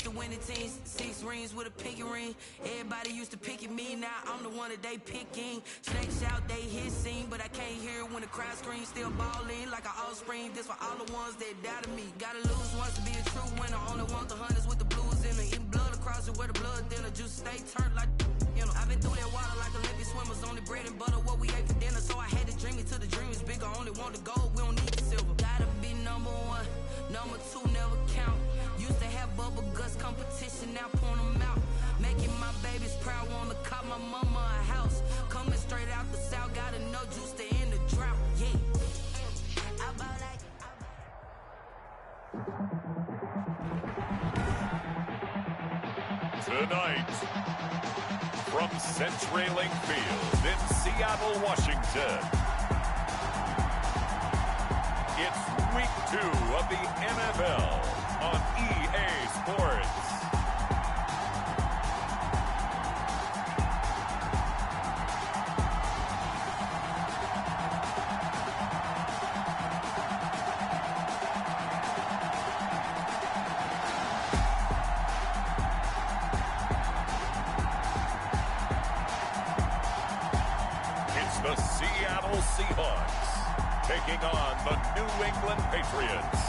the winning teams, 6 rings with a pinky ring. Everybody used to pick at me, now I'm the one that they picking. Snake shout, they hit scene, but I can't hear it when the crowd screams. Still balling like an offspring, this for all the ones that doubted me. Gotta lose once to be a true winner, only want the hunters with the blues in it. Eating blood across it where the blood thinner, juice stay turned like, you know. I've been through that water like Olympic swimmers, only bread and butter, what we ate for dinner. So I had to dream it till the dream is bigger, only want the gold, we don't need the silver. Gotta be number 1, number 2 never count. Used to have bubble guts competition, now point them out. Making my babies proud, wanna cop my mama a house. Coming straight out the south, got enough juice to end the drought, yeah. I bought like Tonight, from CenturyLink Field in Seattle, Washington, it's week 2 of the NFL on EA Sports. The Seattle Seahawks taking on the New England Patriots.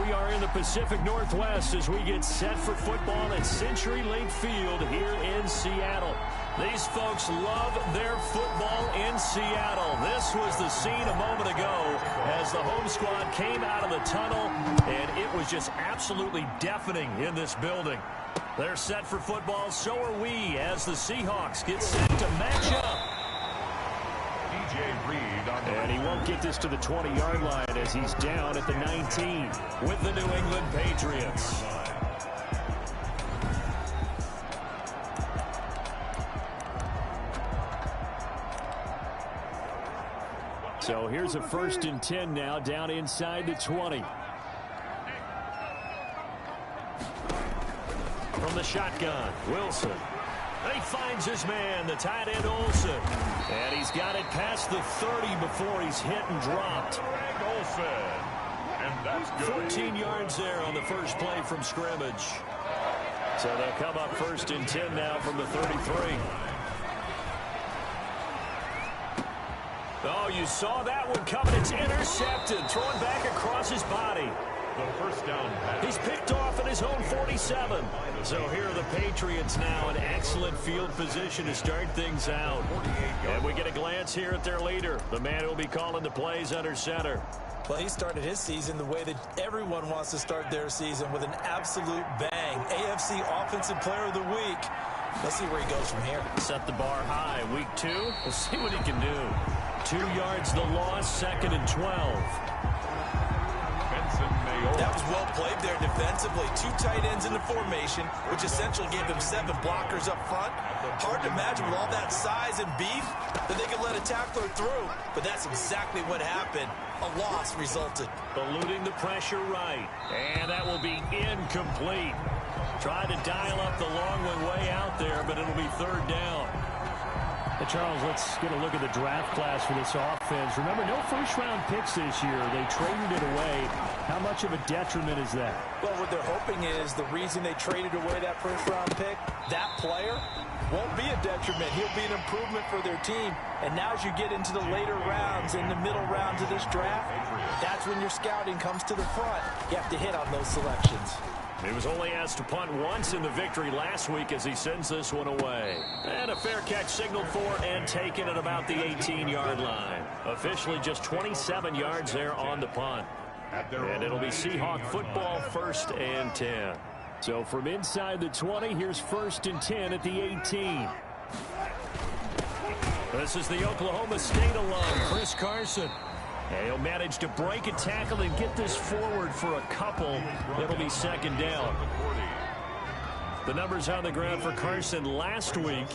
We are in the Pacific Northwest as we get set for football at CenturyLink Field here in Seattle. These folks love their football in Seattle. This was the scene a moment ago as the home squad came out of the tunnel, and it was just absolutely deafening in this building. They're set for football, so are we, as the Seahawks get set to match up. And he won't get this to the 20-yard line as he's down at the 19 with the New England Patriots. So here's a 1st and 10 now, down inside the 20. From the shotgun, Wilson. And he finds his man, the tight end Olsen. And he's got it past the 30 before he's hit and dropped. Olsen. And that's good. 14 yards there on the first play from scrimmage. So they'll come up 1st and 10 now from the 33. Oh, you saw that one coming. It's intercepted. Thrown back across his body. The first down pass. He's picked off at his own 47. So here are the Patriots now in excellent field position to start things out. And we get a glance here at their leader, the man who will be calling the plays under center. Well, he started his season the way that everyone wants to start their season, with an absolute bang. AFC Offensive Player of the Week. Let's see where he goes from here. Set the bar high. Week 2, we'll see what he can do. 2 yards the loss, 2nd and 12. That was well played there defensively. 2 tight ends in the formation, which essentially gave them 7 blockers up front. Hard to imagine with all that size and beef that they could let a tackler through. But that's exactly what happened. A loss resulted. Eluding the pressure right. And that will be incomplete. Tried to dial up the long one way out there, but it'll be 3rd down. Hey, Charles, let's get a look at the draft class for this offense. Remember, no first-round picks this year. They traded it away. How much of a detriment is that? Well, what they're hoping is the reason they traded away that first-round pick, that player won't be a detriment. He'll be an improvement for their team. And now as you get into the later rounds, in the middle rounds of this draft, that's when your scouting comes to the front. You have to hit on those selections. He was only asked to punt once in the victory last week as he sends this one away. And a fair catch signaled for and taken at about the 18-yard line. Officially just 27 yards there on the punt. And it'll be Seahawk football, 1st and 10. So from inside the 20, here's 1st and 10 at the 18. This is the Oklahoma State alum, Chris Carson. And he'll manage to break a tackle and get this forward for a couple. It'll be 2nd down. The numbers on the ground for Carson last week,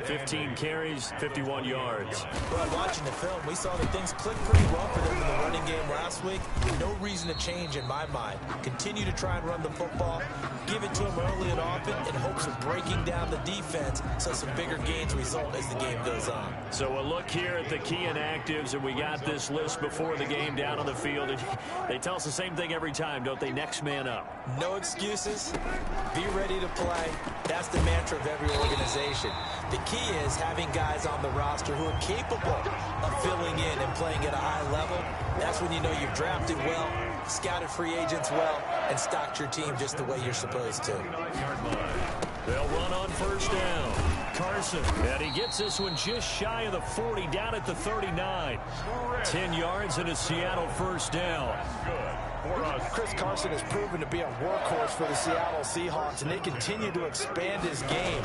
15 carries, 51 yards. Well, watching the film, we saw that things clicked pretty well for them in the running game last week. No reason to change in my mind. Continue to try and run the football, give it to them early and often in hopes of breaking down the defense so some bigger gains result as the game goes on. So a look here at the key inactives, and we got this list before the game down on the field. And they tell us the same thing every time, don't they? Next man up. No excuses. Be ready to play. That's the mantra of every organization. The key is having guys on the roster who are capable of filling in and playing at a high level. That's when you know you've drafted well, scouted free agents well, and stocked your team just the way you're supposed to. They'll run on first down. Carson, and he gets this one just shy of the 40, down at the 39. 10 yards and a Seattle first down. Chris Carson has proven to be a workhorse for the Seattle Seahawks, and they continue to expand his game.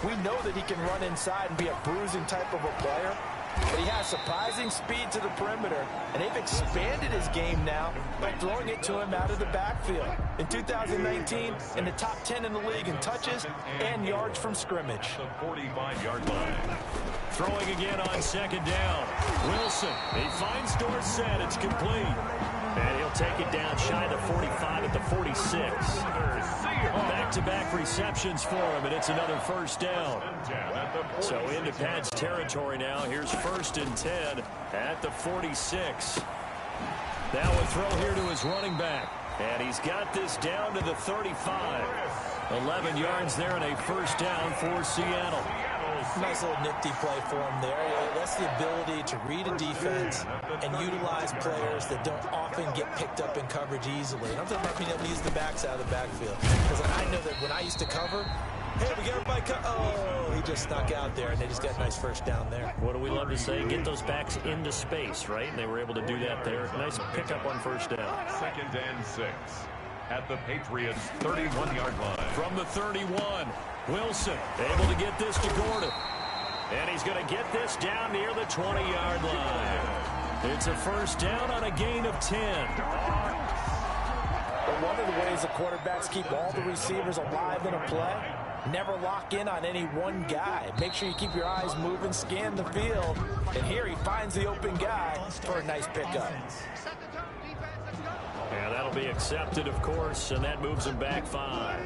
We know that he can run inside and be a bruising type of a player, but he has surprising speed to the perimeter, and they've expanded his game now by throwing it to him out of the backfield. In 2019, in the top 10 in the league in touches and yards from scrimmage. The 45-yard line. Throwing again on second down. Wilson, he finds Dorsett. It's complete. And he'll take it down shy of the 45 at the 46. Back-to-back receptions for him, and it's another first down. So into Pat's territory now. Here's 1st and 10 at the 46. Now a throw here to his running back. And he's got this down to the 35. 11 yards there and a first down for Seattle. Nice little nifty play for him there. That's the ability to read a defense and utilize players that don't often get picked up in coverage easily. And I'm talking about being able to use the backs out of the backfield. Because I know that when I used to cover, hey, we got everybody cut. Oh, he just snuck out there, and they just got a nice first down there. What do we love to say? Get those backs into space, right? And they were able to do that there. Nice pickup on first down. 2nd and 6 at the Patriots' 31-yard line. From the 31, Wilson able to get this to Gordon. And he's going to get this down near the 20-yard line. It's a first down on a gain of 10. But one of the ways the quarterbacks keep all the receivers alive in a play, never lock in on any one guy. Make sure you keep your eyes moving, scan the field. And here he finds the open guy for a nice pickup. Yeah, that'll be accepted, of course, and that moves him back 5.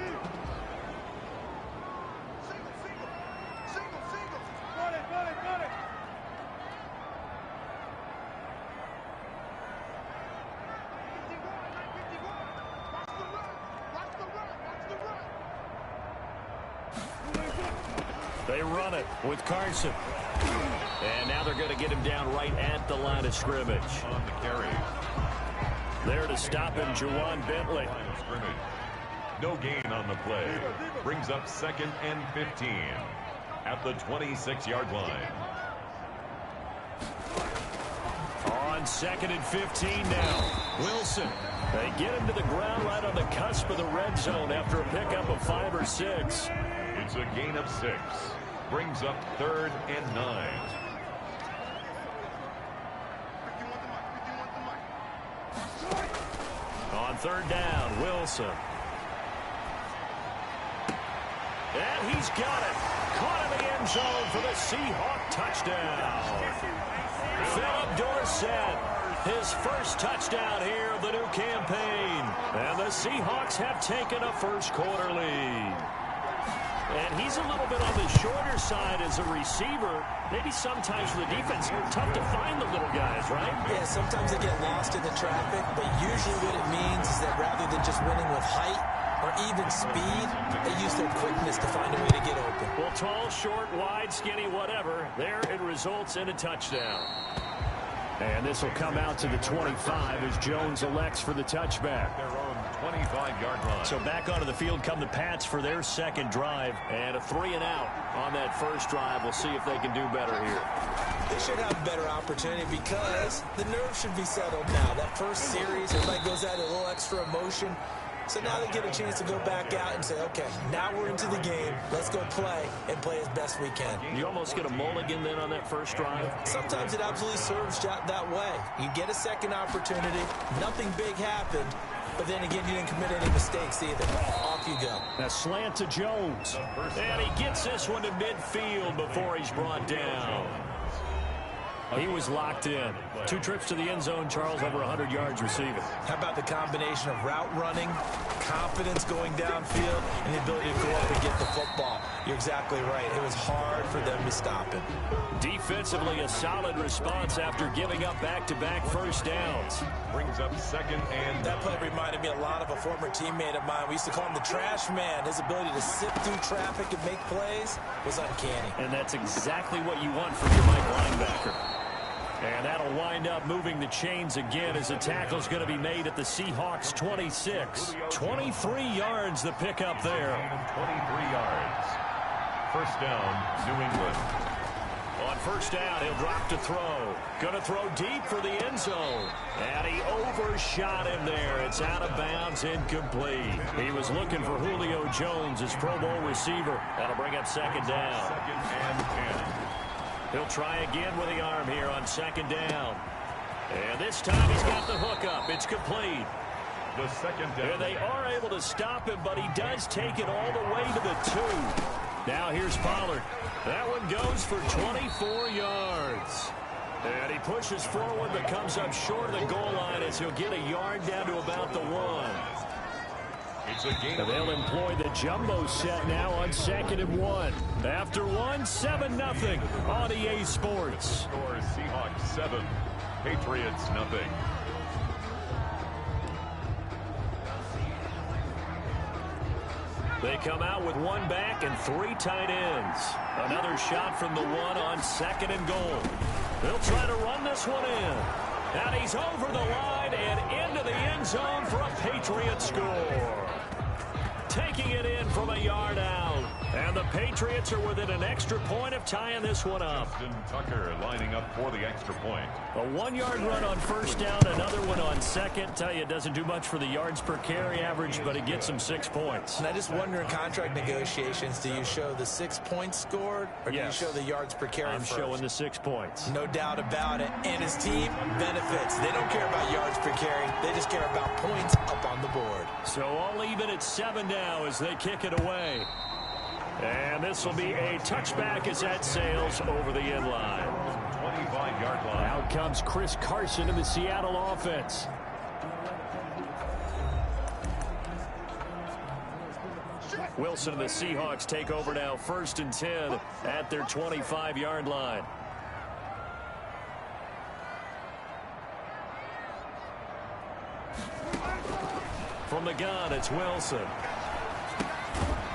They run it with Carson. And now they're going to get him down right at the line of scrimmage. On the carry. There to stop him, Juwan Bentley. No gain on the play. Brings up 2nd and 15 at the 26-yard line. On 2nd and 15 now. Wilson. They get him to the ground right on the cusp of the red zone after a pickup of 5 or 6. It's a gain of 6. Brings up 3rd and 9. On 3rd down, Wilson. And he's got it. Caught in the end zone for the Seahawk touchdown. Philip Dorsett, his first touchdown here of the new campaign. And the Seahawks have taken a first-quarter lead. And he's a little bit on the shorter side as a receiver. Maybe sometimes for the defense, tough to find the little guys, right? Yeah, sometimes they get lost in the traffic, but usually what it means is that rather than just winning with height or even speed, they use their quickness to find a way to get open. Well, tall, short, wide, skinny, whatever, there it results in a touchdown. And this will come out to the 25 as Jones elects for the touchback. Their own 25-yard line. So back onto the field come the Pats for their second drive. And a 3-and-out on that first drive. We'll see if they can do better here. They should have a better opportunity because the nerves should be settled now. That first series, everybody goes out a little extra emotion. So now they get a chance to go back out and say, okay, now we're into the game. Let's go play and play as best we can. You almost get a mulligan then on that first drive? Sometimes it absolutely serves that way. You get a second opportunity. Nothing big happened. But then again, you didn't commit any mistakes either. All Off you go. A slant to Jones. And he gets this one to midfield before he's brought down. He was locked in. 2 trips to the end zone, Charles, over 100 yards receiving. How about the combination of route running, confidence going downfield, and the ability to go up and get the football? You're exactly right. It was hard for them to stop him. Defensively, a solid response after giving up back-to-back first downs. Brings up second and... That play reminded me a lot of a former teammate of mine. We used to call him the trash man. His ability to sift through traffic and make plays was uncanny. And that's exactly what you want from your Mike linebacker. And that'll wind up moving the chains again as the tackle's going to be made at the Seahawks 26. 23 yards the pickup there. 23 yards. First down, New England. On first down, he'll drop to throw. Going to throw deep for the end zone. And he overshot him there. It's out of bounds, incomplete. He was looking for Julio Jones, his Pro Bowl receiver. That'll bring up second down. Second and 10. He'll try again with the arm here on second down. And this time he's got the hook up. It's complete. The second down. And they are able to stop him, but he does take it all the way to the 2. Now here's Pollard. That one goes for 24 yards. And he pushes forward but comes up short of the goal line as he'll get a yard down to about the 1. It's a game. They'll employ the jumbo set now on second and 1. After 1, 7-0 on EA Sports. Score Seahawks 7, Patriots nothing. They come out with 1 back and 3 tight ends. Another shot from the 1 on second and goal. They'll try to run this one in. And he's over the line and into the end zone for a Patriot score. Taking it in from a yard out. And the Patriots are within an extra point of tying this one up. Justin Tucker lining up for the extra point. A 1-yard run on first down, another one on second. Tell you, it doesn't do much for the yards per carry average, but it gets them 6 points. And I just wonder in contract negotiations, do you show the 6 points scored, or do you show the yards per carry I'm showing the 6 points. No doubt about it. And his team benefits. They don't care about yards per carry. They just care about points up on the board. So all even at 7 now as they kick it away. And this will be a touchback as that sails over the end line. 25-yard line. Out comes Chris Carson in the Seattle offense. Wilson and the Seahawks take over now, 1st and 10 at their 25-yard line. From the gun, it's Wilson.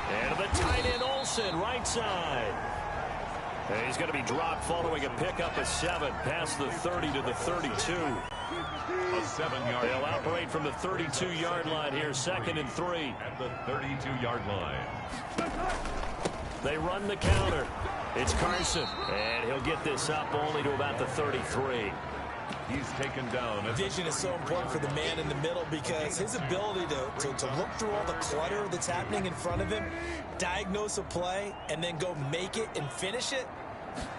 And the tight end Olsen, right side. And he's going to be dropped following a pickup of 7 past the 30 to the 32. A 7-yard. They'll operate from the 32-yard line here, 2nd and 3. At the 32-yard line. They run the counter. It's Carson. And he'll get this up only to about the 33. He's taken down. Vision is so important for the man in the middle because his ability to look through all the clutter that's happening in front of him, diagnose a play, and then go make it and finish it,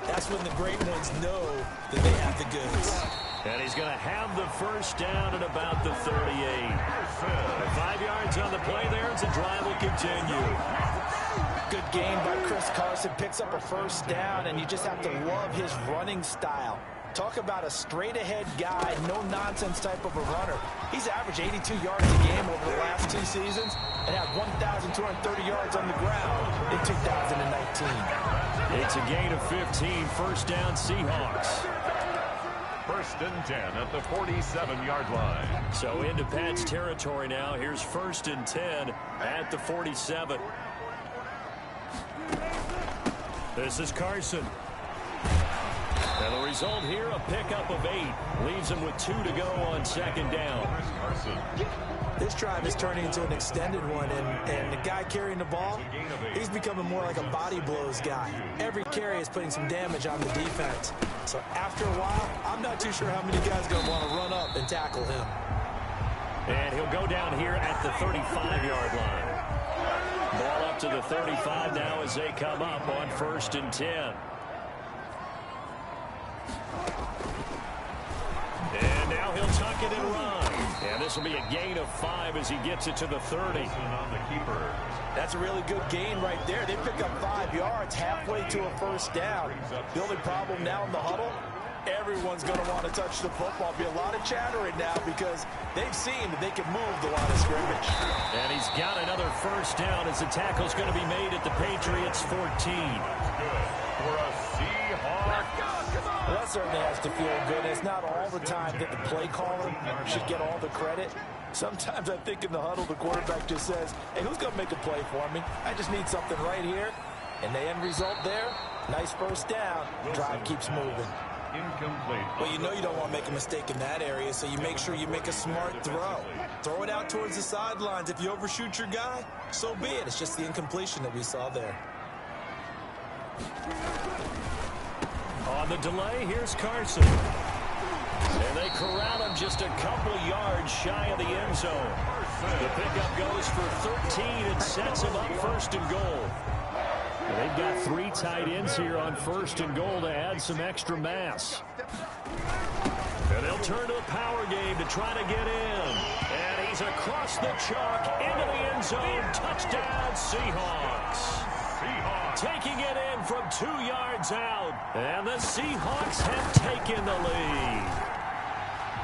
that's when the great ones know that they have the goods. And he's going to have the first down at about the 38. 5 yards on the play there as the drive will continue. Good game by Chris Carson. Picks up a first down, and you just have to love his running style. Talk about a straight-ahead guy, no-nonsense type of a runner. He's averaged 82 yards a game over the last 2 seasons and had 1,230 yards on the ground in 2019. It's a gain of 15, first down Seahawks. 1st and 10 at the 47-yard line. So into Pat's territory now. Here's 1st and 10 at the 47. This is Carson. And the result here, a pickup of 8. Leaves him with 2 to go on 2nd down. This drive is turning into an extended one, and the guy carrying the ball, he's becoming more like a body blows guy. Every carry is putting some damage on the defense. So after a while, I'm not too sure how many guys are going to want to run up and tackle him. And he'll go down here at the 35-yard line. Ball up to the 35 now as they come up on 1st and 10. And now he'll tuck it and run. And this will be a gain of 5 as he gets it to the 30. On the keeper. That's a really good gain right there. They pick up 5 yards halfway to a first down. The only problem now in the huddle, everyone's going to want to touch the football. Be a lot of chattering now because they've seen that they can move the line of scrimmage. And he's got another first down as the tackle's going to be made at the Patriots 14. Good for a Seahawk. Well, that certainly has to feel good. It's not all the time that the play caller should get all the credit. Sometimes I think in the huddle, the quarterback just says, hey, who's going to make a play for me? I just need something right here. And the end result there, nice first down. Drive keeps moving. Incomplete. Well, you know you don't want to make a mistake in that area, so you make sure you make a smart throw. Throw it out towards the sidelines. If you overshoot your guy, so be it. It's just the incompletion that we saw there. On the delay, here's Carson. And they corral him just a couple yards shy of the end zone. The pickup goes for 13 and sets him up first and goal. They've got 3 tight ends here on first and goal to add some extra mass. And they'll turn to the power game to try to get in. And he's across the chalk into the end zone. Touchdown, Seahawks. Taking it in from 2 yards out. And the Seahawks have taken the lead.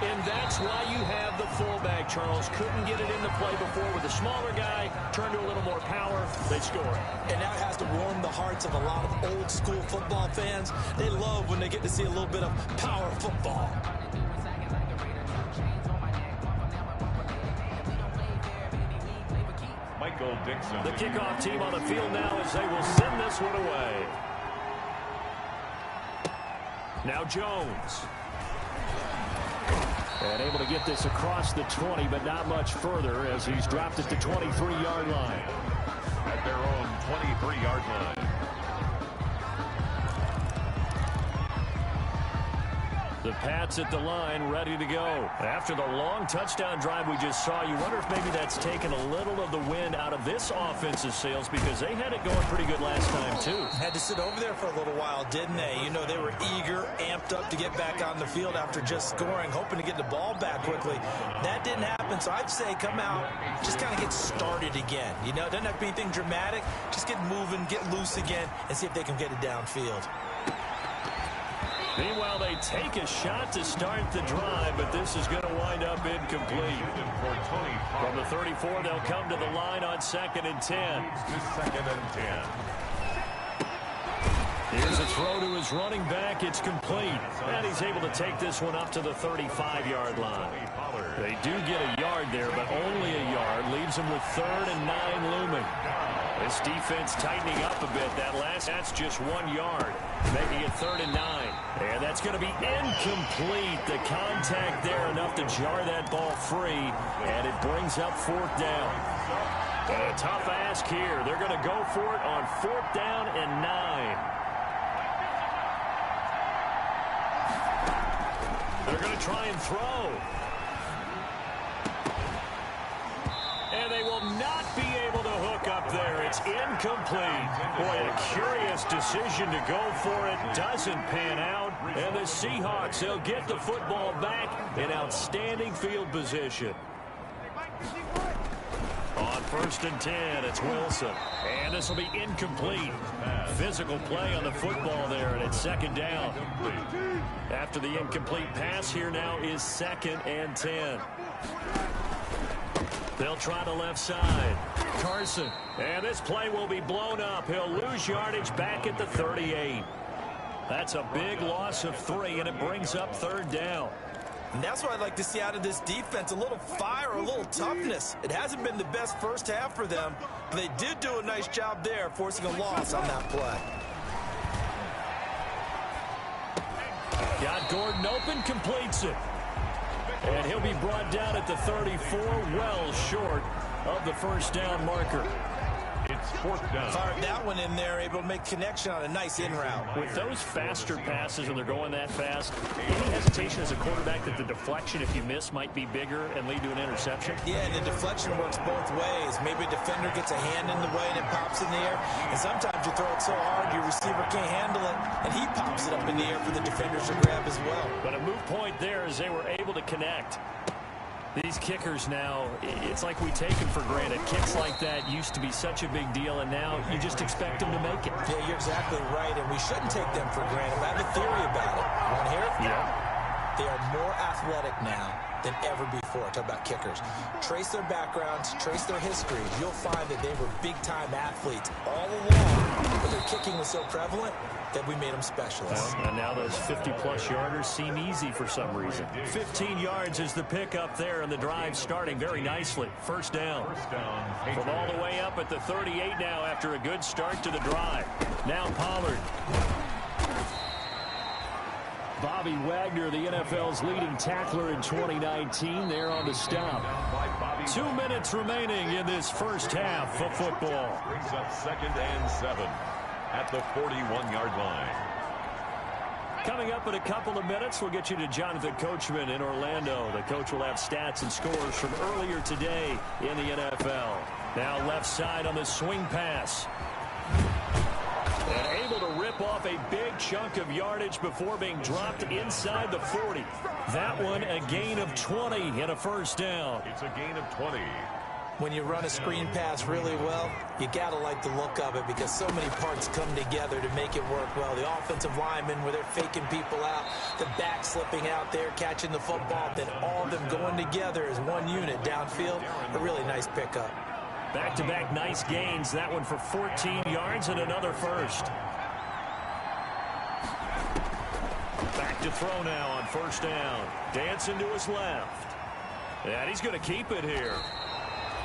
And that's why you have the fullback, Charles. Couldn't get it into play before with a smaller guy. Turned to a little more power. They score. And that has to warm the hearts of a lot of old-school football fans. They love when they get to see a little bit of power football. Michael Dixon. The kickoff team on the field now as they will send this one away. Now Jones. And able to get this across the 20, but not much further as he's dropped at the 23-yard line. At their own 23-yard line. The Pats at the line, ready to go. After the long touchdown drive we just saw, you wonder if maybe that's taken a little of the wind out of this offensive sails because they had it going pretty good last time, too. Had to sit over there for a little while, didn't they? You know, they were eager, amped up to get back on the field after just scoring, hoping to get the ball back quickly. That didn't happen, so I'd say come out, just kind of get started again. You know, it doesn't have to be anything dramatic. Just get moving, get loose again, and see if they can get it downfield. Meanwhile, they take a shot to start the drive, but this is going to wind up incomplete. From the 34, they'll come to the line on 2nd and 10. Second and 10. Here's a throw to his running back. It's complete. And he's able to take this one up to the 35-yard line. They do get a yard there, but only a yard. Leaves them with 3rd and 9 looming. This defense tightening up a bit. That's just 1 yard, making it 3rd and 9. And that's going to be incomplete. The contact there enough to jar that ball free, and it brings up 4th down. And a tough ask here. They're going to go for it on 4th down and 9. They're going to try and throw. And they will not be able to hook up there. It's incomplete. Boy, a curious decision to go for it. Doesn't pan out. And the Seahawks, they'll get the football back in outstanding field position. On 1st and 10, it's Wilson. And this will be incomplete. Physical play on the football there, and it's 2nd down. After the incomplete pass, here now is 2nd and 10. They'll try the left side. Carson. And this play will be blown up. He'll lose yardage back at the 38. That's a big loss of 3, and it brings up 3rd down. And that's what I'd like to see out of this defense, a little fire, a little toughness. It hasn't been the best first half for them, but they did do a nice job there, forcing a loss on that play. Got Gordon open, completes it. And he'll be brought down at the 34, well short of the 1st down marker. It's 4th down. Fired that one in there, able to make connection on a nice in route. With those faster passes when they're going that fast, any hesitation as a quarterback that the deflection, if you miss, might be bigger and lead to an interception? Yeah, and the deflection works both ways. Maybe a defender gets a hand in the way and it pops in the air. And sometimes you throw it so hard your receiver can't handle it, and he pops it up in the air for the defenders to grab as well. But a move point there as they were able to connect. These kickers now, it's like we take them for granted. Kicks like that used to be such a big deal, and now you just expect them to make it. Yeah, you're exactly right, and we shouldn't take them for granted. I have a theory about it. You want to hear it? Yeah. They are more athletic now than ever before. Talk about kickers. Trace their backgrounds, trace their histories. You'll find that they were big-time athletes all along, but their kicking was so prevalent that we made them specialists. Well, and now those 50-plus yarders seem easy for some reason. 15 yards is the pickup there, and the drive starting very nicely. First down. From all the way up at the 38 now after a good start to the drive. Now Pollard. Bobby Wagner, the NFL's leading tackler in 2019, there on the stop. 2 minutes remaining in this first half of football. Brings up 2nd and 7 at the 41-yard line. Coming up in a couple of minutes, we'll get you to Jonathan Coachman in Orlando. The coach will have stats and scores from earlier today in the NFL. Now left side on the swing pass. And able to rip off a big chunk of yardage before being dropped inside the 40. That one a gain of 20 and a first down. It's a gain of 20. When you run a screen pass really well, you got to like the look of it because so many parts come together to make it work well. The offensive linemen, where they're faking people out, the back slipping out there, catching the football, then all of them going together as one unit downfield. A really nice pickup. Back-to-back nice gains. That one for 14 yards and another first. Back to throw now on first down. Dancing to his left. And he's going to keep it here.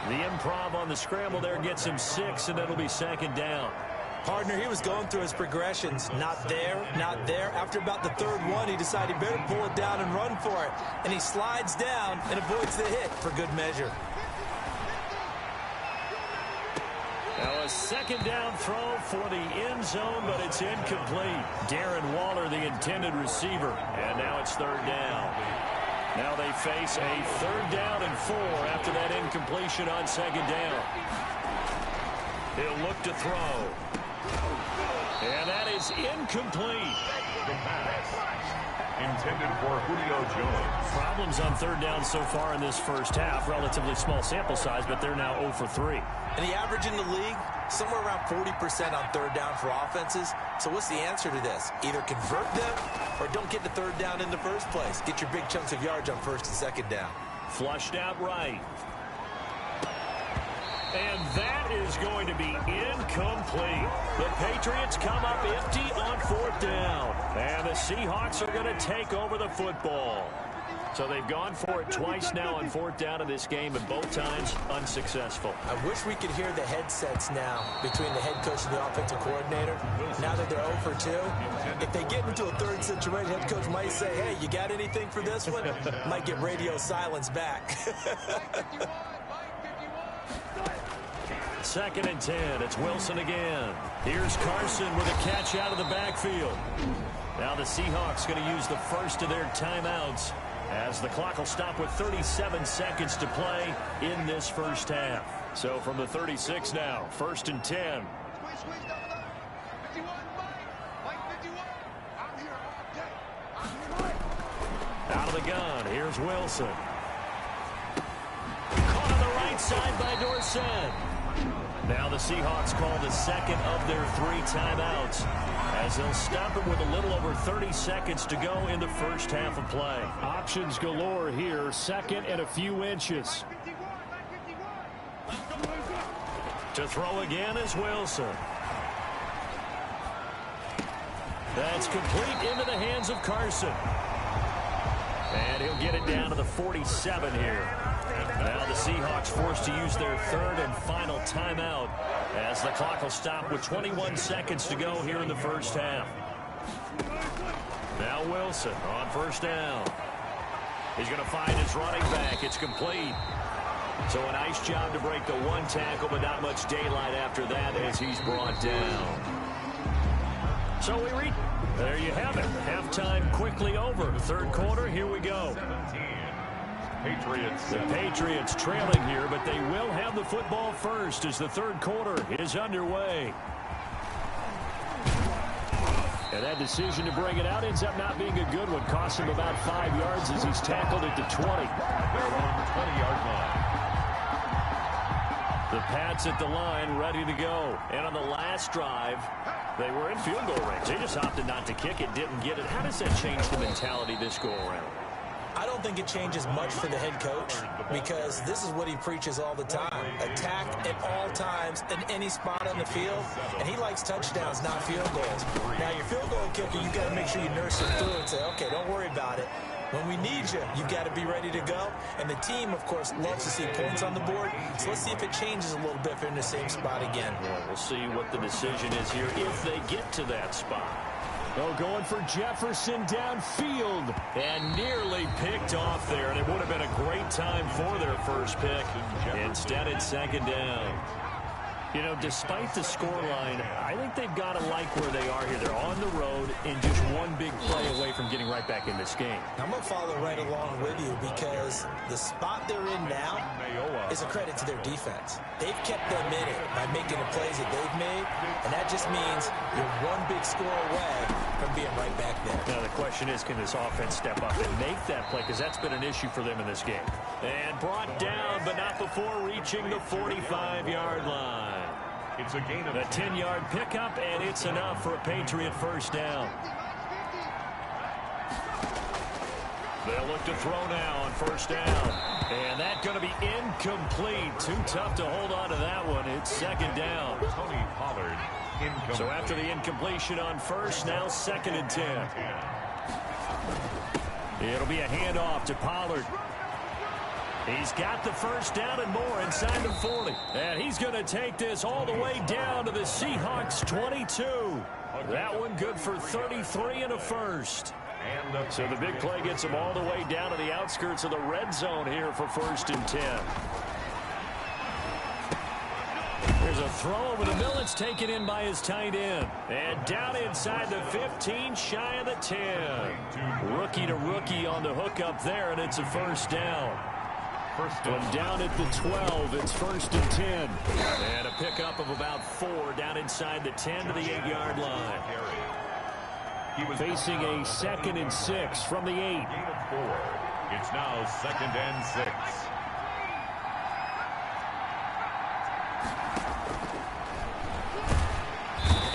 The improv on the scramble there gets him 6, and it'll be second down. Partner, he was going through his progressions. Not there, not there. After about the third one, he decided he better pull it down and run for it. And he slides down and avoids the hit for good measure. Now a second down throw for the end zone, but it's incomplete. Darren Waller, the intended receiver. And now it's third down. Now they face a 3rd down and 4 after that incompletion on second down. He'll look to throw. And that is incomplete. The pass intended for Julio Jones. Problems on 3rd down so far in this first half. Relatively small sample size, but they're now 0 for 3. And the average in the league, somewhere around 40% on 3rd down for offenses. So what's the answer to this? Either convert them or don't get the 3rd down in the first place. Get your big chunks of yards on 1st and 2nd down. Flushed out right. And that is going to be incomplete. The Patriots come up empty on 4th down. And the Seahawks are going to take over the football. So they've gone for it twice now on 4th down in this game, and both times unsuccessful. I wish we could hear the headsets now between the head coach and the offensive coordinator. Now that they're 0 for 2, if they get into a 3rd situation, head coach might say, hey, you got anything for this one? Might get radio silence back. 2nd and 10. It's Wilson again. Here's Carson with a catch out of the backfield. Now the Seahawks going to use the first of their timeouts as the clock will stop with 37 seconds to play in this first half. So from the 36 now, 1st and 10. Out of the gun, here's Wilson. Caught on the right side by Dorsett. Now the Seahawks call the second of their 3 timeouts as they'll stop it with a little over 30 seconds to go in the first half of play. Options galore here, 2nd and a few inches. To throw again is Wilson. That's complete into the hands of Carson. And he'll get it down to the 47 here. Now the Seahawks forced to use their 3rd and final timeout as the clock will stop with 21 seconds to go here in the first half. Now Wilson on 1st down. He's going to find his running back. It's complete. So a nice job to break the 1 tackle, but not much daylight after that as he's brought down. So we read. There you have it. Halftime quickly over. 3rd quarter, here we go. Patriots. The Patriots trailing here, but they will have the football first as the 3rd quarter is underway. And that decision to bring it out ends up not being a good one. Cost him about 5 yards as he's tackled at the 20. Their own 20-yard line. The Pats at the line, ready to go. And on the last drive, they were in field goal range. They just opted not to kick it, didn't get it. How does that change the mentality this go-around? I don't think it changes much for the head coach because this is what he preaches all the time. Attack at all times in any spot on the field, and he likes touchdowns, not field goals. Now, your field goal kicker, you got to make sure you nurse it through and say, okay, don't worry about it. When we need you, you've got to be ready to go. And the team, of course, loves to see points on the board. So let's see if it changes a little bit if they're in the same spot again. Yeah, we'll see what the decision is here if they get to that spot. Oh, going for Jefferson downfield. And nearly picked off there. And it would have been a great time for their first pick. Instead, it's second down. You know, despite the scoreline, I think they've got to like where they are here. They're on the road and just one big play away from getting right back in this game. I'm going to follow right along with you because the spot they're in now is a credit to their defense. They've kept them in it by making the plays that they've made, and that just means you're one big score away from being right back there. Now, the question is, can this offense step up and make that play? Because that's been an issue for them in this game. And brought down, but not before reaching the 45-yard line. It's a gain of a 10-yard pickup, and it's enough for a Patriot first down. They'll look to throw now on first down. And that's going to be incomplete. Too tough to hold on to that one. It's second down. Tony Pollard. Incomplete. So after the incompletion on first, now second and 10. It'll be a handoff to Pollard. He's got the first down and more inside the 40. And he's going to take this all the way down to the Seahawks 22. That one good for 33 and a first. So the big play gets him all the way down to the outskirts of the red zone here for first and 10. There's a throw over the middle. It's taken in by his tight end. And down inside the 15, shy of the 10. Rookie to rookie on the hook up there, and it's a first down. When down at the 12, it's first and 10. And a pickup of about 4 down inside the 10 to the 8-yard line. Facing a second and 6 from the 8. It's now second and 6.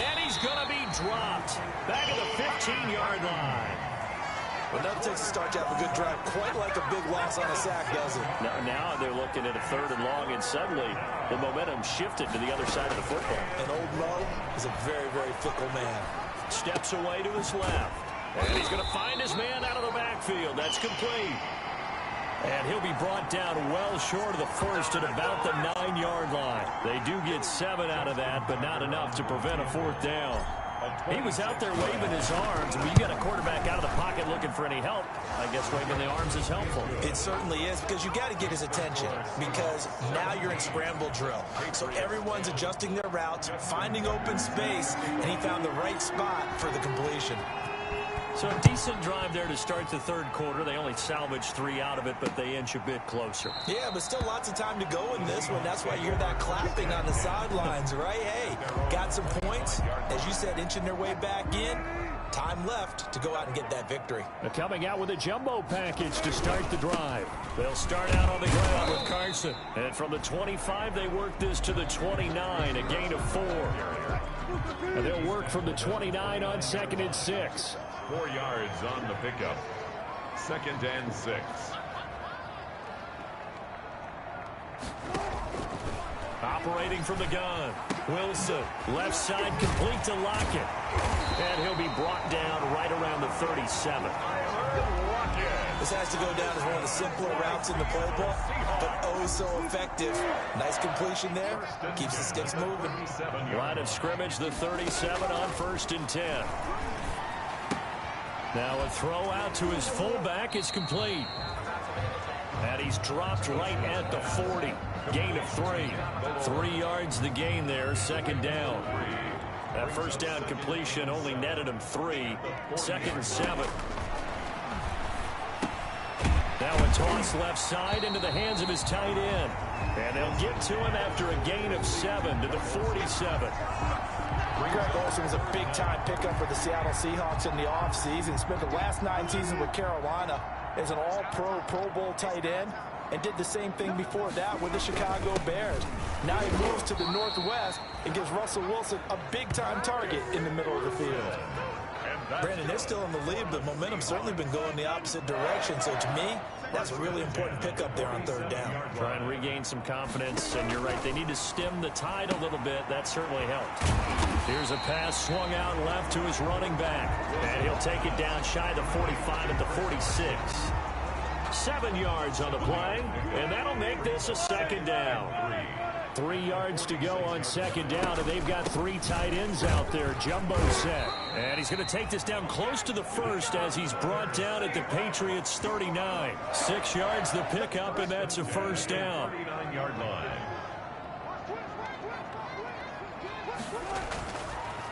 And he's going to be dropped back at the 15-yard line. Well, nothing takes a start to have a good drive quite like a big loss on a sack, does it? Now they're looking at a third and long, and suddenly the momentum shifted to the other side of the football. And old Mo is a very, very fickle man. Steps away to his left. And he's going to find his man out of the backfield. That's complete. And he'll be brought down well short of the first at about the 9-yard line. They do get 7 out of that, but not enough to prevent a fourth down. He was out there waving his arms. When you got a quarterback out of the pocket looking for any help, I guess waving the arms is helpful. It certainly is, because you got to get his attention, because now you're in scramble drill. So everyone's adjusting their routes, finding open space, and he found the right spot for the completion. So a decent drive there to start the third quarter. They only salvaged 3 out of it, but they inch a bit closer. Yeah, but still lots of time to go in this one. That's why you hear that clapping on the sidelines, right? Hey, got some points. As you said, inching their way back in. Time left to go out and get that victory. They're coming out with a jumbo package to start the drive. They'll start out on the ground with Carson. And from the 25, they work this to the 29, a gain of 4. And they'll work from the 29 on second and 6. 4 yards on the pickup. Second and 6. Operating from the gun. Wilson, left side complete to Lockett. And he'll be brought down right around the 37. This has to go down as one of the simpler routes in the playbook, but oh so effective. Nice completion there. Keeps the sticks moving. Line of scrimmage, the 37 on first and 10. Now a throw out to his fullback is complete. And he's dropped right at the 40. Gain of 3. 3 yards the gain there, second down. That first down completion only netted him 3. Second and 7. Now a toss left side into the hands of his tight end. And they'll get to him after a gain of 7 to the 47. Greg Olsen was a big-time pickup for the Seattle Seahawks in the offseason. Spent the last 9 seasons with Carolina as an all-pro, Pro Bowl tight end, and did the same thing before that with the Chicago Bears. Now he moves to the Northwest and gives Russell Wilson a big-time target in the middle of the field. Brandon, they're still in the lead, but momentum's certainly been going the opposite direction. So to me, that's a really important pickup there on 3rd down. Try and regain some confidence, and you're right, they need to stem the tide a little bit. That certainly helped. Here's a pass swung out left to his running back, and he'll take it down shy of the 45 at the 46. 7 yards on the play, and that'll make this a 2nd down. 3 yards to go on 2nd down, and they've got 3 tight ends out there. Jumbo set. And he's going to take this down close to the 1st as he's brought down at the Patriots' 39. 6 yards the pickup, and that's a 1st down. 39-yard line.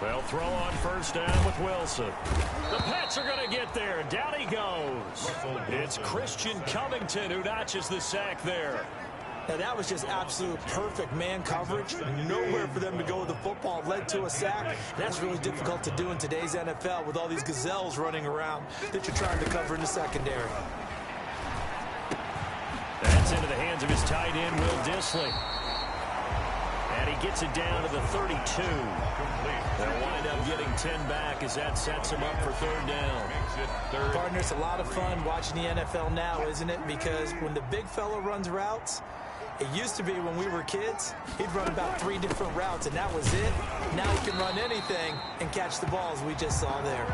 They'll throw on 1st down with Wilson. The Pats are going to get there. Down he goes. It's Christian Covington who notches the sack there. Now, that was just absolute perfect man coverage. Nowhere for them to go with the football. Led to a sack. That's really difficult to do in today's NFL with all these gazelles running around that you're trying to cover in the secondary. That's into the hands of his tight end, Will Dissly. And he gets it down to the 32. They'll wind up getting 10 back as that sets him up for 3rd down. Partner, it's a lot of fun watching the NFL now, isn't it? Because when the big fella runs routes, it used to be when we were kids, he'd run about 3 different routes, and that was it. Now he can run anything and catch the balls we just saw there.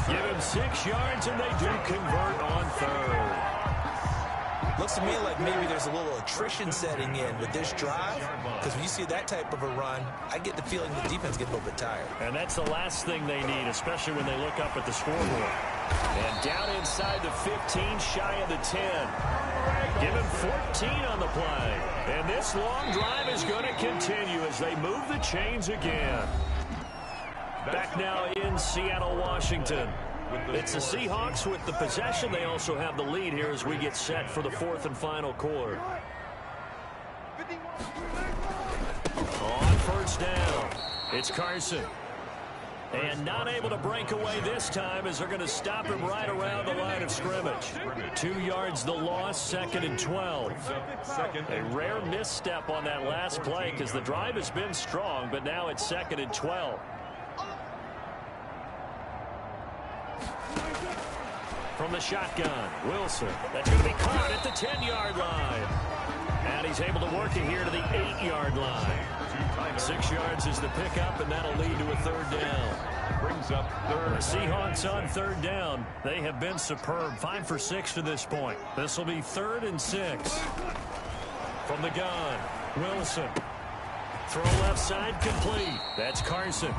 Give him 6 yards, and they do convert on 3rd. Looks to me like maybe there's a little attrition setting in with this drive, because when you see that type of a run, I get the feeling the defense gets a little bit tired. And that's the last thing they need, especially when they look up at the scoreboard. And down inside the 15, shy of the 10. Give him 14 on the play. And this long drive is going to continue as they move the chains again. Back now in Seattle, Washington. It's the Seahawks with the possession. They also have the lead here as we get set for the 4th and final quarter. On 1st down, it's Carson. And not able to break away this time as they're going to stop him right around the line of scrimmage. 2 yards the loss, 2nd and 12. A rare misstep on that last play because the drive has been strong, but now it's 2nd and 12. From the shotgun, Wilson. That's going to be caught at the 10-yard line. And he's able to work it here to the 8-yard line. 6 yards is the pickup, and that'll lead to a 3rd down. Brings up 3rd. The Seahawks on 3rd down. They have been superb. 5 for 6 to this point. This will be 3rd and 6. From the gun, Wilson. Throw left side complete. That's Carson.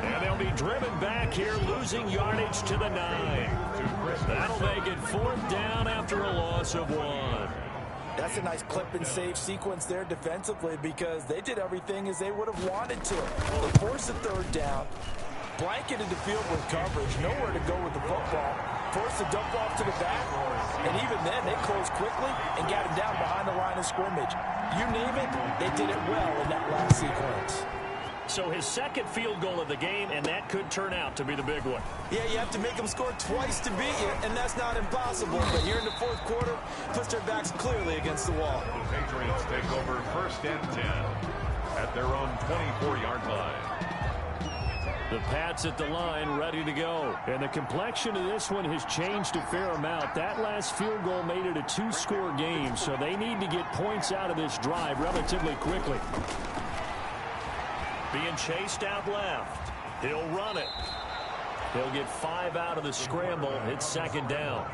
And they'll be driven back here, losing yardage to the 9. That'll make it 4th down after a loss of 1. That's a nice clip and save sequence there defensively because they did everything as they would have wanted to. They forced the 3rd down, blanketed the field with coverage, nowhere to go with the football, forced the dump off to the back, and even then they closed quickly and got him down behind the line of scrimmage. You name it, they did it well in that last sequence. So his 2nd field goal of the game, and that could turn out to be the big one. Yeah, you have to make them score twice to beat you, and that's not impossible. But here in the 4th quarter, puts their backs clearly against the wall. The Patriots take over 1st and 10 at their own 24-yard line. The Pats at the line, ready to go. And the complexion of this one has changed a fair amount. That last field goal made it a 2-score game, so they need to get points out of this drive relatively quickly. Being chased out left. He'll run it. He'll get 5 out of the scramble. It's 2nd down.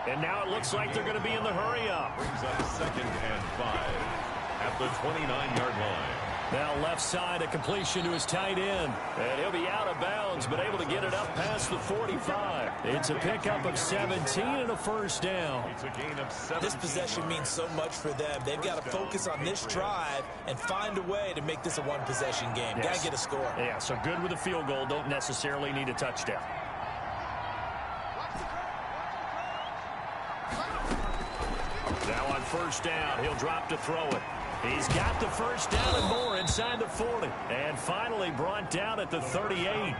And now it looks like they're going to be in the hurry-up. Brings up 2nd and 5 at the 29-yard line. Now left side, a completion to his tight end. And he'll be out of bounds, but able to get it up past the 45. It's a pickup of 17 and a 1st down. It's a gain of 7. This possession means so much for them. They've got to focus on this drive and find a way to make this a 1-possession game. Yes. Got to get a score. Yeah, so good with a field goal. Don't necessarily need a touchdown. first down. He'll drop to throw it. He's got the first down and more inside the 40. And finally brought down at the 38.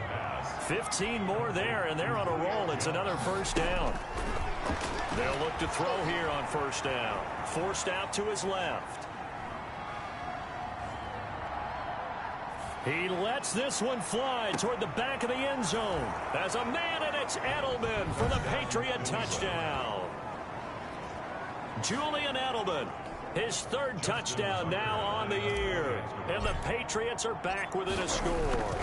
15 more there, and they're on a roll. It's another first down. They'll look to throw here on first down. Forced out to his left. He lets this one fly toward the back of the end zone. As a man, and it's Edelman for the Patriot touchdown. Julian Edelman, his third touchdown now on the year. And the Patriots are back within a score.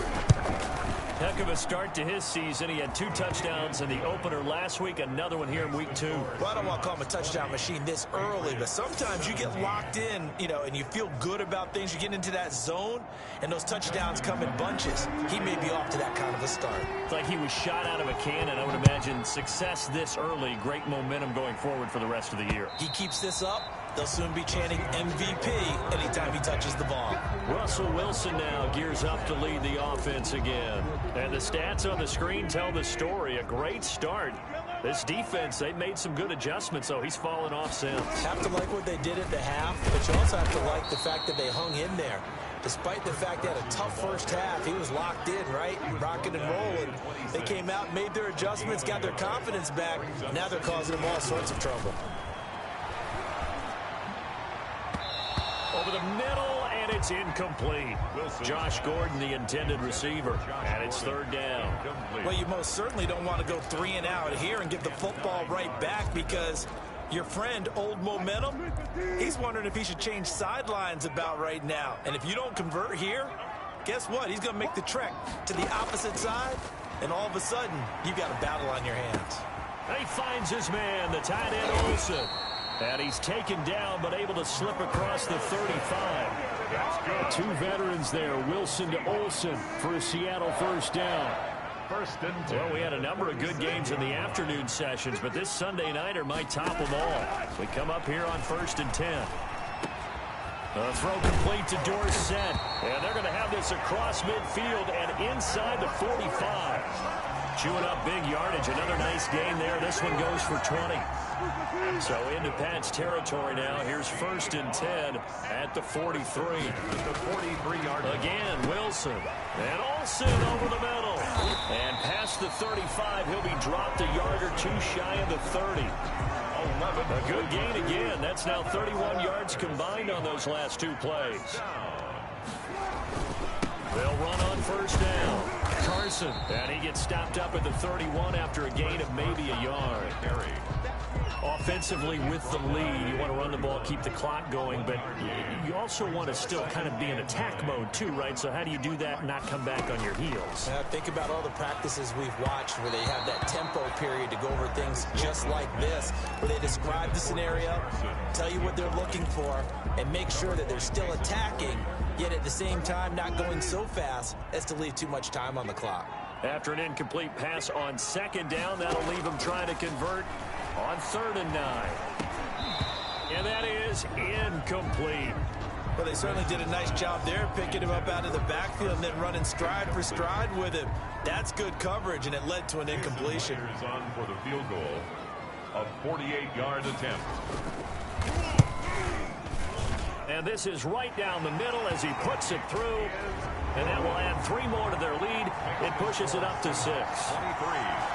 Heck of a start to his season. He had 2 touchdowns in the opener last week, another one here in week 2. Well, I don't want to call him a touchdown machine this early, but sometimes you get locked in, and you feel good about things. You get into that zone, and those touchdowns come in bunches. He may be off to that kind of a start. It's like he was shot out of a cannon. I would imagine success this early, great momentum going forward for the rest of the year. He keeps this up, they'll soon be chanting MVP anytime he touches the ball. Russell Wilson now gears up to lead the offense again. And the stats on the screen tell the story. A great start. This defense, they've made some good adjustments, so he's fallen off since. Have to like what they did at the half, but you also have to like the fact that they hung in there. Despite the fact they had a tough first half, he was locked in, right? Rocking and rolling. They came out, made their adjustments, got their confidence back. Now they're causing them all sorts of trouble. Over the middle, and it's incomplete. Josh Gordon, the intended receiver, and it's third down. Well, you most certainly don't want to go 3 and out here and give the football right back, because your friend, Old Momentum, he's wondering if he should change sidelines about right now. And if you don't convert here, guess what? He's going to make the trek to the opposite side, and all of a sudden, you've got a battle on your hands. He finds his man, the tight end Olsen. And he's taken down, but able to slip across the 35. That's good. 2 veterans there, Wilson to Olsen for a Seattle first down. First and 10. Well, we had a number of good games in the afternoon sessions, but this Sunday nighter might top them all. We come up here on first and 10. A throw complete to Dorsett. And they're going to have this across midfield and inside the 45. Chewing up big yardage. Another nice gain there. This one goes for 20. So into Pat's territory now. Here's first and 10 at the 43. The 43-yard line. Again, Wilson. And Olsen over the middle. And past the 35, he'll be dropped a yard or 2 shy of the 30. A good gain again. That's now 31 yards combined on those last 2 plays. They'll run on first down. Carson, and he gets stopped up at the 31 after a gain of maybe a yard. Offensively with the lead, you want to run the ball, keep the clock going, but you also want to still kind of be in attack mode too, right? So how do you do that and not come back on your heels? Think about all the practices we've watched where they have that tempo period to go over things just like this, where they describe the scenario, tell you what they're looking for, and make sure that they're still attacking, yet at the same time not going so fast as to leave too much time on the clock. After an incomplete pass on second down, that'll leave them trying to convert on 3rd and 9. And that is incomplete. Well, they certainly did a nice job there, picking him up out of the backfield and then running stride for stride with him. That's good coverage, and it led to an incompletion. Is on for the field goal, a 48-yard attempt. And this is right down the middle as he puts it through. And that will add 3 more to their lead. It pushes it up to 6. 23.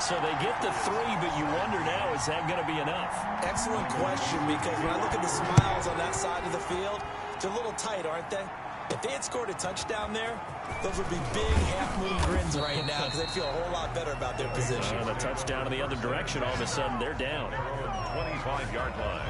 So they get the 3, but you wonder now, is that going to be enough? Excellent question, because when I look at the smiles on that side of the field, they're a little tight, aren't they? If they had scored a touchdown there, those would be big half-moon grins right now, because they'd feel a whole lot better about their position. And a touchdown in the other direction, all of a sudden they're down. 25-yard line.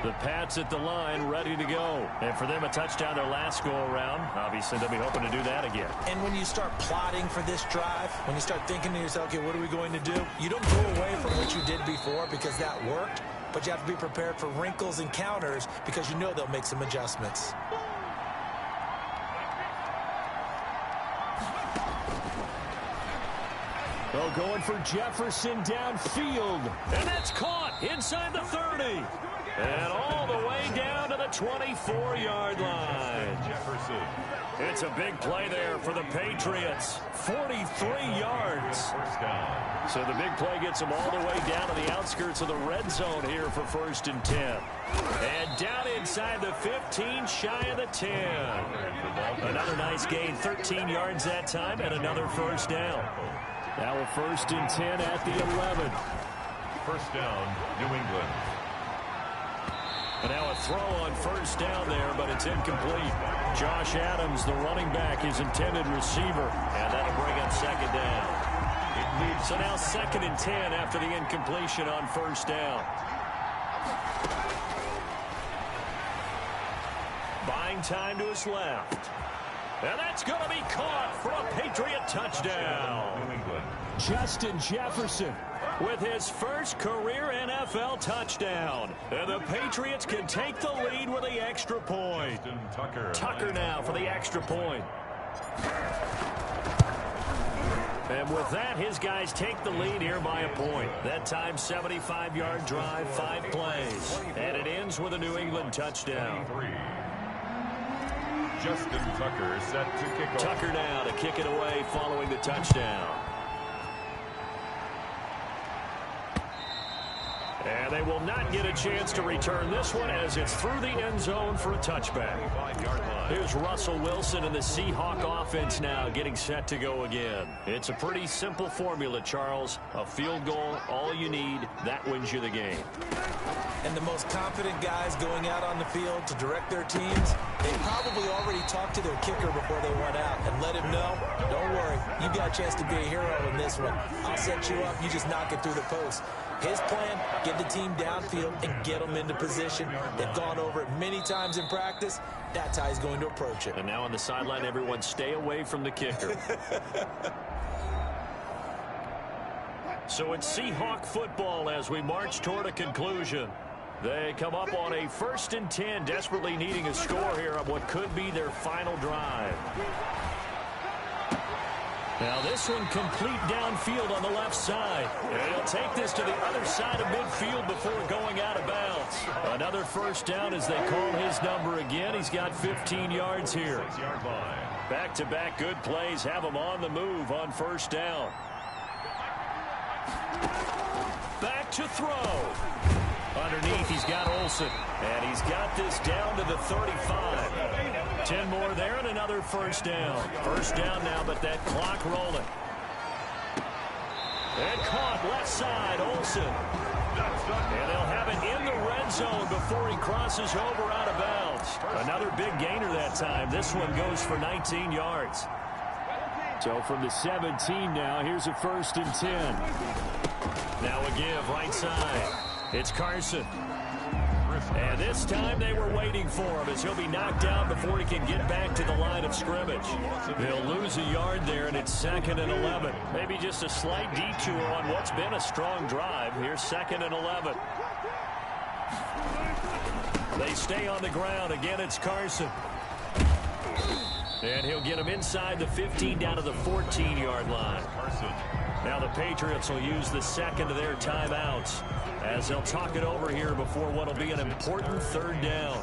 The Pats at the line, ready to go. And for them, a touchdown their last go-around. Obviously, they'll be hoping to do that again. And when you start plotting for this drive, when you start thinking to yourself, okay, what are we going to do? You don't go away from what you did before because that worked, but you have to be prepared for wrinkles and counters because you know they'll make some adjustments. Well, going for Jefferson downfield. And that's caught inside the 30. And all the way down to the 24-yard line. Jefferson. It's a big play there for the Patriots. 43 yards. First down. So the big play gets them all the way down to the outskirts of the red zone here for 1st and 10. And down inside the 15, shy of the 10. Another nice gain, 13 yards that time, and another first down. Now a 1st and 10 at the 11. First down, New England. And now a throw on first down there, but it's incomplete. Josh Adams, the running back, his intended receiver. And that'll bring up 2nd down. So now 2nd and 10 after the incompletion on first down. Buying time to his left. And that's going to be caught for a Patriot touchdown. New England. Justin Jefferson with his first career NFL touchdown. And the Patriots can take the lead with the extra point. Tucker now for the extra point. And with that, his guys take the lead here by a point. That time, 75-yard drive, 5 plays. And it ends with a New England touchdown. Justin Tucker set to kick off. Tucker now to kick it away following the touchdown. And they will not get a chance to return this one as it's through the end zone for a touchback. Here's Russell Wilson and the Seahawk offense now getting set to go again. It's a pretty simple formula, Charles. A field goal, all you need, that wins you the game. And the most confident guys going out on the field to direct their teams, they probably already talked to their kicker before they went out and let him know, don't worry, you got a chance to be a hero in this one. I'll set you up, you just knock it through the post. His plan, get the team downfield and get them into position. They've gone over it many times in practice. That's how he's going to approach it. And now on the sideline, everyone stay away from the kicker. So it's Seahawk football as we march toward a conclusion. They come up on a 1st and 10, desperately needing a score here on what could be their final drive. Now this one complete downfield on the left side. And he'll take this to the other side of midfield before going out of bounds. Another first down as they call his number again. He's got 15 yards here. 6-yard line. Back-to-back good plays have him on the move on first down. Back to throw. Underneath, he's got Olsen. And he's got this down to the 35. 10 more there and another first down. First down now, but that clock rolling. And caught left side, Olsen. And they'll have it in the red zone before he crosses over out of bounds. Another big gainer that time. This one goes for 19 yards. So from the 17 now, here's a 1st and 10. Now a give right side. It's Carson. And this time they were waiting for him as he'll be knocked down before he can get back to the line of scrimmage. They'll lose a yard there, and it's 2nd and 11. Maybe just a slight detour on what's been a strong drive. Here's 2nd and 11. They stay on the ground. Again, it's Carson. And he'll get him inside the 15 down to the 14-yard line. Now the Patriots will use the 2nd of their timeouts as they'll talk it over here before what will be an important 3rd down.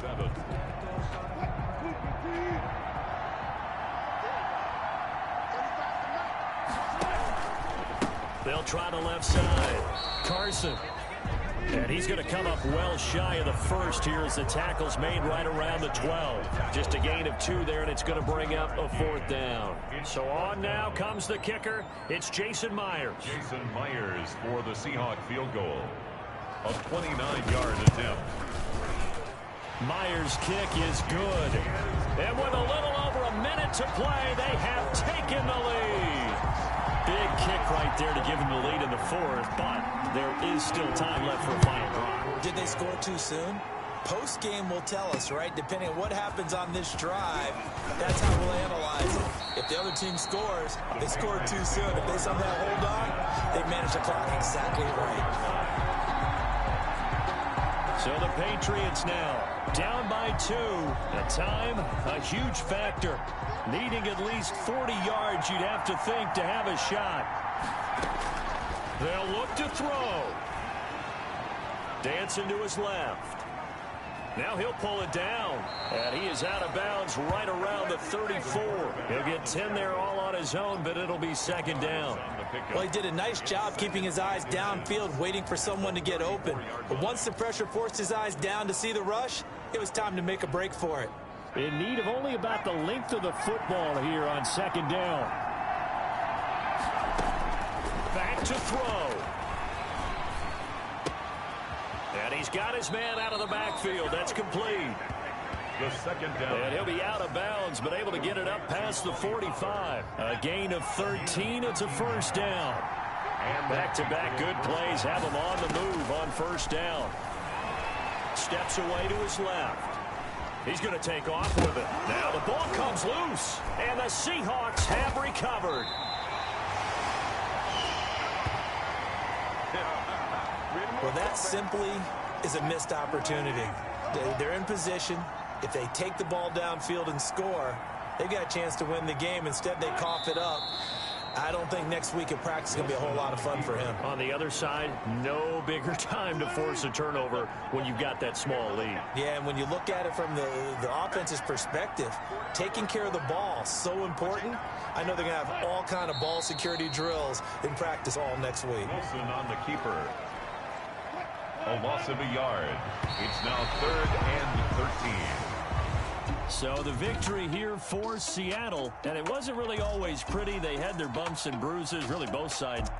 They'll try the left side. Carson. And he's going to come up well shy of the first here as the tackle's made right around the 12. Just a gain of 2 there, and it's going to bring up a 4th down. So on now comes the kicker. It's Jason Myers. Jason Myers for the Seahawk field goal. A 29-yard attempt. Myers' kick is good. And with a little over a minute to play, they have taken the lead. Big kick right there to give them the lead in the 4th, but there is still time left for a final drive. Did they score too soon? Post-game will tell us, right? Depending on what happens on this drive, that's how we'll analyze it. If the other team scores, they scored too soon. If they somehow hold on, they manage the clock exactly right. So the Patriots now down by 2. The time, a huge factor. Needing at least 40 yards, you'd have to think, to have a shot. They'll look to throw. Dancing to his left. Now he'll pull it down, and he is out of bounds right around the 34. He'll get 10 there all on his own, but it'll be second down. Well, he did a nice job keeping his eyes downfield, waiting for someone to get open. But once the pressure forced his eyes down to see the rush, it was time to make a break for it. In need of only about the length of the football here on second down. Back to throw. And he's got his man out of the backfield. That's complete. The second down. And he'll be out of bounds, but able to get it up past the 45. A gain of 13. It's a first down. And back-to-back good plays have him on the move on first down. Steps away to his left. He's going to take off with it. Now the ball comes loose, and the Seahawks have recovered. Well, that simply is a missed opportunity. They're in position. If they take the ball downfield and score, they've got a chance to win the game. Instead, they cough it up. I don't think next week in practice is going to be a whole lot of fun for him. On the other side, no bigger time to force a turnover when you've got that small lead. Yeah, and when you look at it from the offense's perspective, taking care of the ball is so important. I know they're going to have all kind of ball security drills in practice all next week. Wilson on the keeper. A loss of a yard. It's now 3rd and 13. So the victory here for Seattle, and it wasn't really always pretty. They had their bumps and bruises, really both sides.